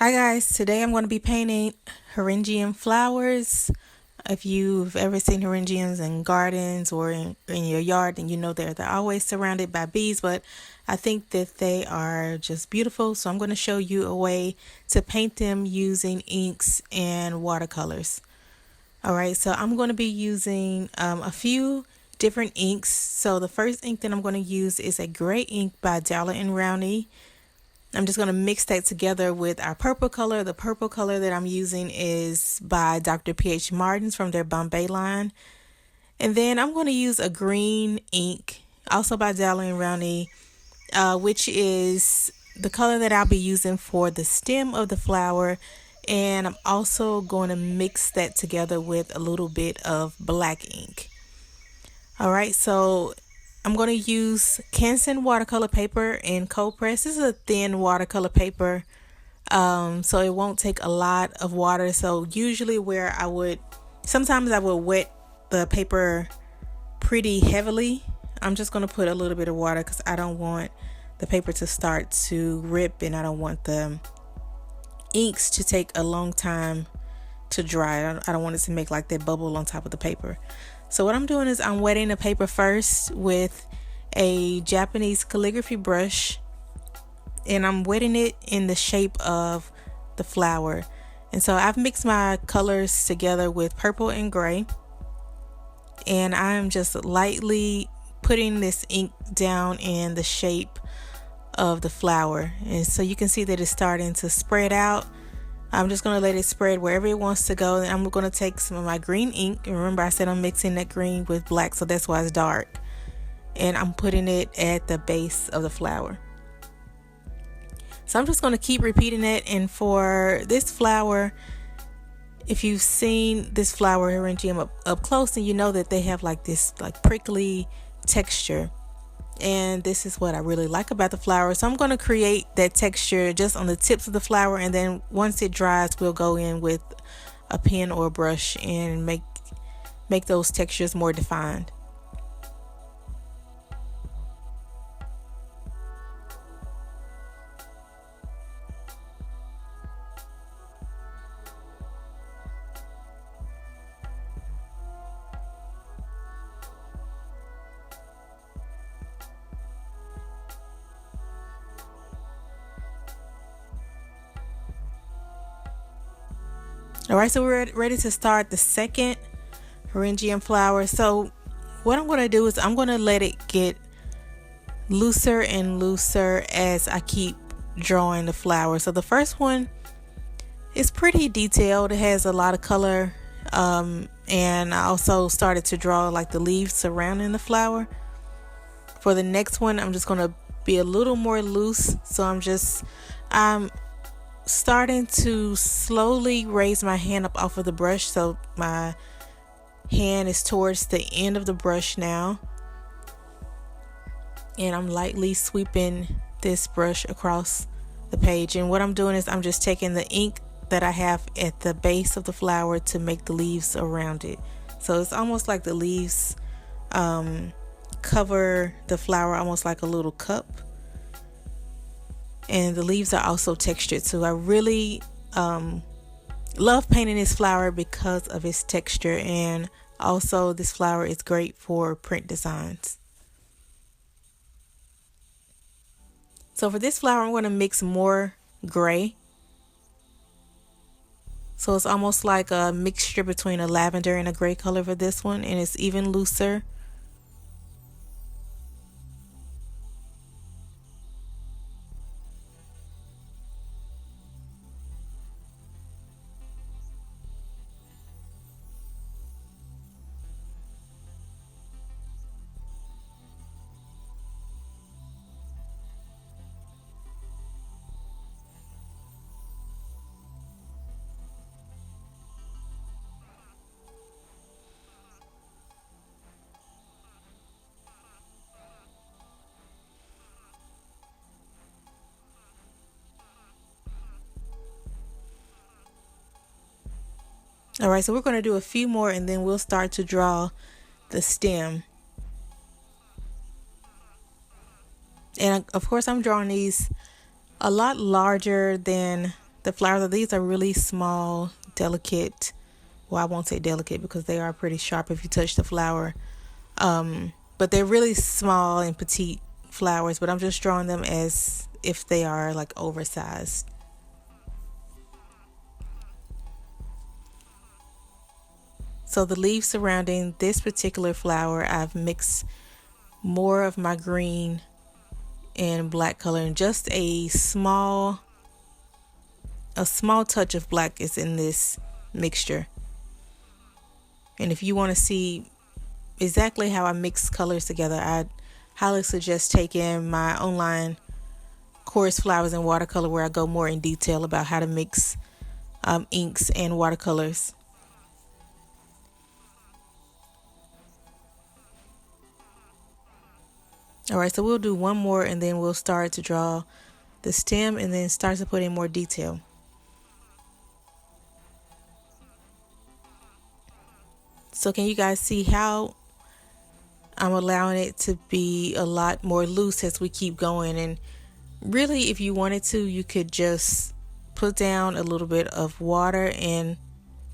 Hi guys, today I'm going to be painting Eryngium flowers. If you've ever seen Eryngiums in gardens or in your yard, then you know they're always surrounded by bees, but I think that they are just beautiful. So I'm going to show you a way to paint them using inks and watercolors. Alright, so I'm going to be using a few different inks. So the first ink that I'm going to use is a gray ink by Dalla and Rowney. I'm just going to mix that together with our purple color. The purple color that I'm using is by Dr. Ph Martins from their Bombay line. And then I'm going to use a green ink, also by Dalla and Rowney, which is the color that I'll be using for the stem of the flower. And I'm also going to mix that together with a little bit of black ink. Alright, so I'm going to use Canson watercolor paper in cold press. This is a thin watercolor paper, so it won't take a lot of water. So usually sometimes I would wet the paper pretty heavily. I'm just going to put a little bit of water because I don't want the paper to start to rip, and I don't want the inks to take a long time to dry. I don't want it to make like that bubble on top of the paper. So what I'm doing is I'm wetting the paper first with a Japanese calligraphy brush, and I'm wetting it in the shape of the flower. And so I've mixed my colors together with purple and gray, and I'm just lightly putting this ink down in the shape of the flower. And so you can see that it's starting to spread out. I'm just going to let it spread wherever it wants to go. And I'm going to take some of my green ink. And remember, I said I'm mixing that green with black, so that's why it's dark. And I'm putting it at the base of the flower. So I'm just going to keep repeating it. And for this flower, if you've seen this flower Eryngium up close, then you know that they have like this like prickly texture. And this is what I really like about the flower. So I'm going to create that texture just on the tips of the flower, and then once it dries, we'll go in with a pen or a brush and make those textures more defined. Alright, so we're ready to start the second Eryngium flower. So what I'm going to do is I'm going to let it get looser and looser as I keep drawing the flower. So the first one is pretty detailed. It has a lot of color, and I also started to draw like the leaves surrounding the flower. For the next one, I'm just going to be a little more loose. So I'm starting to slowly raise my hand up off of the brush, so my hand is towards the end of the brush now, and I'm lightly sweeping this brush across the page. And what I'm doing is I'm just taking the ink that I have at the base of the flower to make the leaves around it. So it's almost like the leaves cover the flower almost like a little cup. And the leaves are also textured, so I really love painting this flower because of its texture, and also this flower is great for print designs. So for this flower, I'm going to mix more gray. So it's almost like a mixture between a lavender and a gray color for this one, and it's even looser. Alright, so we're going to do a few more, and then we'll start to draw the stem. And of course, I'm drawing these a lot larger than the flowers. These are really small, delicate. Well, I won't say delicate because they are pretty sharp if you touch the flower. But they're really small and petite flowers, but I'm just drawing them as if they are like oversized. So the leaves surrounding this particular flower, I've mixed more of my green and black color, and just a small touch of black is in this mixture. And if you want to see exactly how I mix colors together, I highly suggest taking my online course, Flowers in Watercolor, where I go more in detail about how to mix inks and watercolors. Alright, so we'll do one more and then we'll start to draw the stem and then start to put in more detail. So can you guys see how I'm allowing it to be a lot more loose as we keep going? And really, if you wanted to, you could just put down a little bit of water and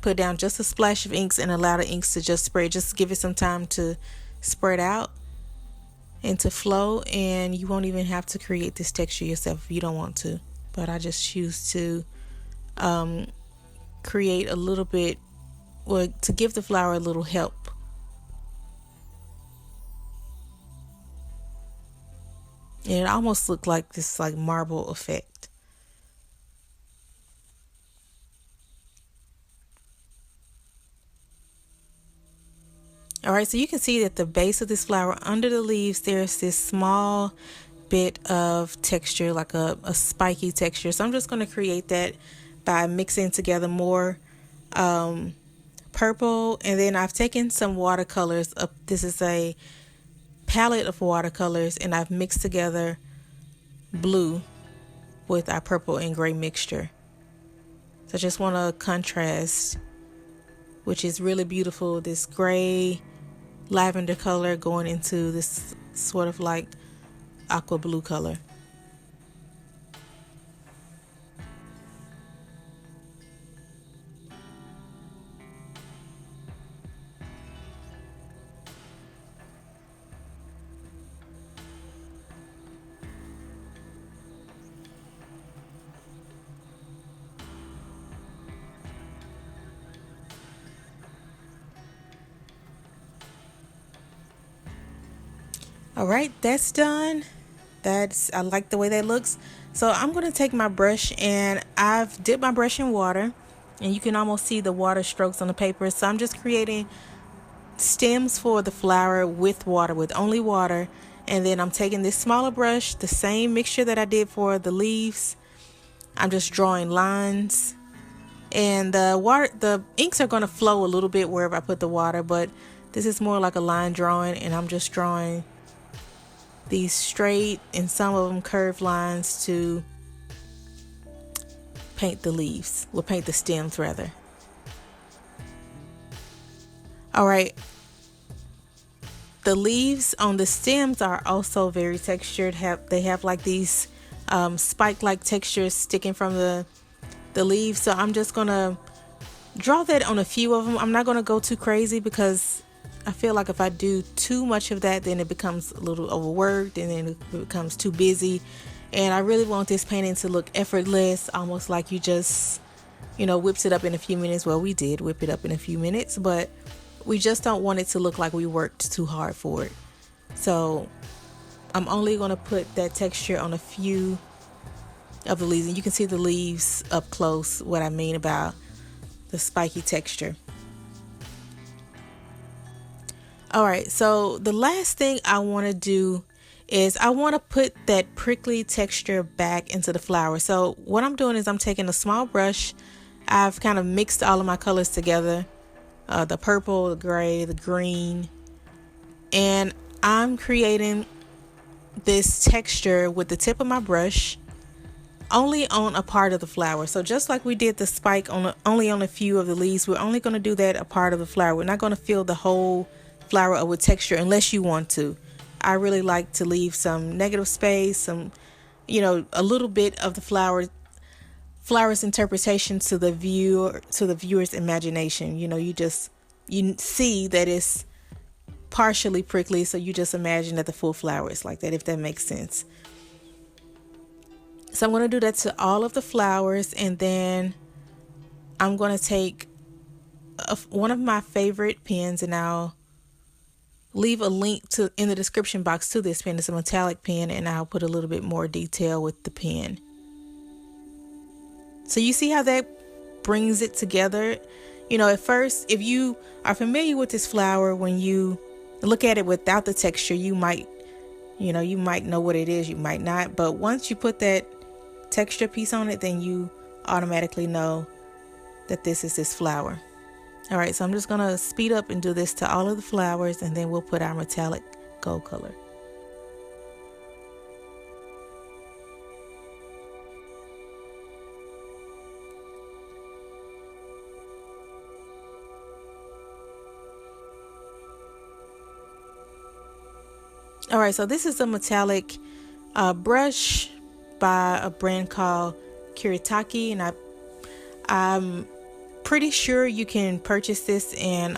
put down just a splash of inks and allow the inks to just spray. Just give it some time to spread out and to flow, and you won't even have to create this texture yourself if you don't want to. But I just choose to create a little bit, or to give the flower a little help. And it almost looked like this like marble effect. Alright, so you can see that the base of this flower, under the leaves, there's this small bit of texture, like a spiky texture. So I'm just going to create that by mixing together more purple, and then I've taken some watercolors. This is a palette of watercolors, and I've mixed together blue with our purple and gray mixture. So I just want to contrast, which is really beautiful, this gray lavender color going into this sort of like aqua blue color. All right, that's done. I like the way that looks. So I'm going to take my brush, and I've dipped my brush in water, and you can almost see the water strokes on the paper. So I'm just creating stems for the flower with water, with only water. And then I'm taking this smaller brush, the same mixture that I did for the leaves. I'm just drawing lines, and the inks are going to flow a little bit wherever I put the water, but this is more like a line drawing, and I'm just drawing these straight and some of them curved lines to paint the leaves. We'll paint the stems rather. All right. The leaves on the stems are also very textured. They have like these spike-like textures sticking from the leaves. So I'm just gonna draw that on a few of them. I'm not gonna go too crazy because I feel like if I do too much of that, then it becomes a little overworked and then it becomes too busy. And I really want this painting to look effortless, almost like you just, whips it up in a few minutes. Well, we did whip it up in a few minutes, but we just don't want it to look like we worked too hard for it. So I'm only going to put that texture on a few of the leaves. And you can see the leaves up close, what I mean about the spiky texture. All right, so the last thing I want to do is I want to put that prickly texture back into the flower. So what I'm doing is I'm taking a small brush. I've kind of mixed all of my colors together, the purple, the gray, the green, and I'm creating this texture with the tip of my brush only on a part of the flower. So just like we did the spike only on a few of the leaves, we're only going to do that a part of the flower. We're not going to fill the whole flower up with texture unless you want to. I really like to leave some negative space, some, a little bit of the flower flower's interpretation to the viewer's imagination. You know, you see that it's partially prickly, so you just imagine that the full flower is like that, if that makes sense. So I'm going to do that to all of the flowers, and then I'm going to take one of my favorite pens, and I'll leave a link in the description box to this pen. It's a metallic pen, and I'll put a little bit more detail with the pen. So you see how that brings it together? You know, at first, if you are familiar with this flower, when you look at it without the texture, you might know what it is, you might not. But once you put that texture piece on it, then you automatically know that this is this flower. All right, so I'm just gonna speed up and do this to all of the flowers, and then we'll put our metallic gold color. All right, so this is a metallic brush by a brand called Kuretake, and I'm pretty sure you can purchase this in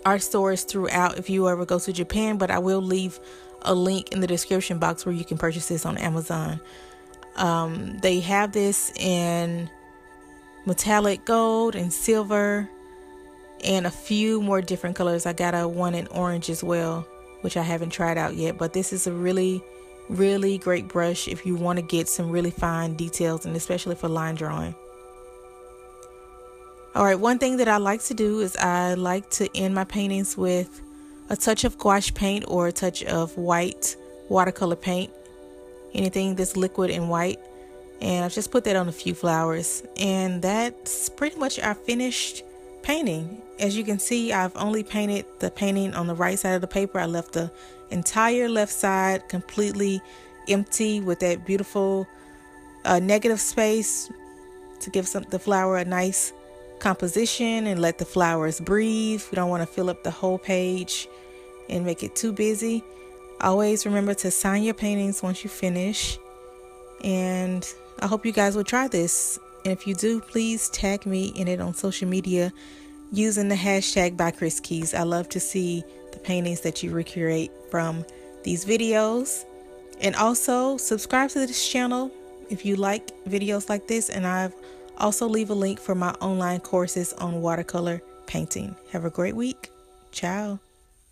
art stores throughout if you ever go to Japan, but I will leave a link in the description box where you can purchase this on Amazon. They have this in metallic gold and silver and a few more different colors. I got a one in orange as well, which I haven't tried out yet, but this is a really great brush if you want to get some really fine details, and especially for line drawing. All right, one thing that I like to do is I like to end my paintings with a touch of gouache paint or a touch of white watercolor paint, anything that's liquid and white. And I've just put that on a few flowers, and that's pretty much our finished painting. As you can see, I've only painted the painting on the right side of the paper. I left the entire left side completely empty with that beautiful negative space to give the flower a nice composition and let the flowers breathe. We don't want to fill up the whole page and make it too busy. Always remember to sign your paintings once you finish, and I hope you guys will try this. And if you do, please tag me in it on social media using the hashtag by Kris Keys. I love to see the paintings that you recreate from these videos. And also subscribe to this channel if you like videos like this, and I've also leave a link for my online courses on watercolor painting. Have a great week. Ciao.